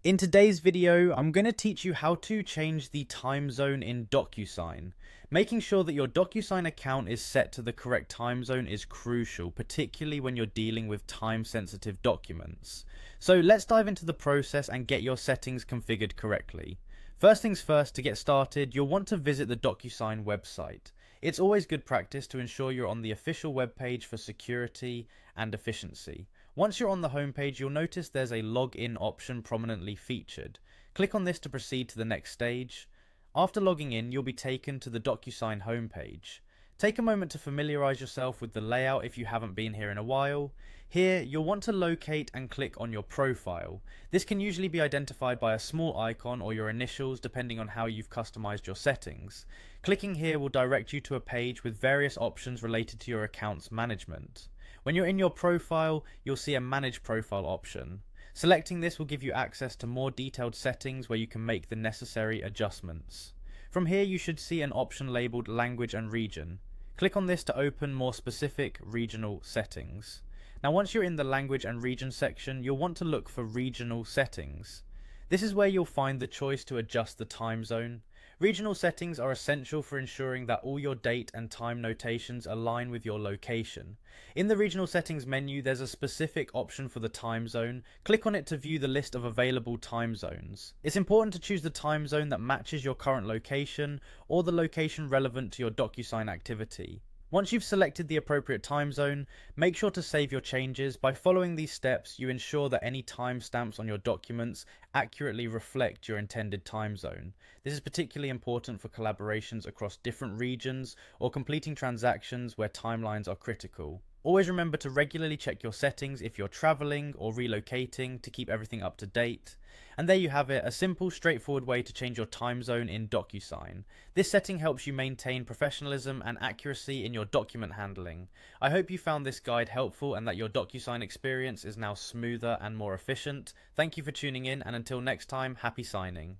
In today's video, I'm going to teach you how to change the time zone in Docusign. Making sure that your Docusign account is set to the correct time zone is crucial, particularly when you're dealing with time-sensitive documents. So let's dive into the process and get your settings configured correctly. First things first, to get started, you'll want to visit the Docusign website. It's always good practice to ensure you're on the official webpage for security and efficiency. Once you're on the homepage, you'll notice there's a login option prominently featured. Click on this to proceed to the next stage. After logging in, you'll be taken to the Docusign homepage. Take a moment to familiarize yourself with the layout if you haven't been here in a while. Here, you'll want to locate and click on your profile. This can usually be identified by a small icon or your initials depending on how you've customized your settings. Clicking here will direct you to a page with various options related to your account's management. When you're in your profile, you'll see a Manage Profile option. Selecting this will give you access to more detailed settings where you can make the necessary adjustments. From here, you should see an option labeled Language and Region. Click on this to open more specific regional settings. Now, once you're in the Language and Region section, you'll want to look for Regional Settings. This is where you'll find the choice to adjust the time zone. Regional settings are essential for ensuring that all your date and time notations align with your location. In the regional settings menu, there's a specific option for the time zone. Click on it to view the list of available time zones. It's important to choose the time zone that matches your current location or the location relevant to your DocuSign activity. Once you've selected the appropriate time zone, make sure to save your changes. By following these steps, you ensure that any timestamps on your documents accurately reflect your intended time zone. This is particularly important for collaborations across different regions or completing transactions where timelines are critical. Always remember to regularly check your settings if you're traveling or relocating to keep everything up to date. And there you have it, a simple, straightforward way to change your time zone in Docusign. This setting helps you maintain professionalism and accuracy in your document handling. I hope you found this guide helpful and that your Docusign experience is now smoother and more efficient. Thank you for tuning in, and until next time, happy signing.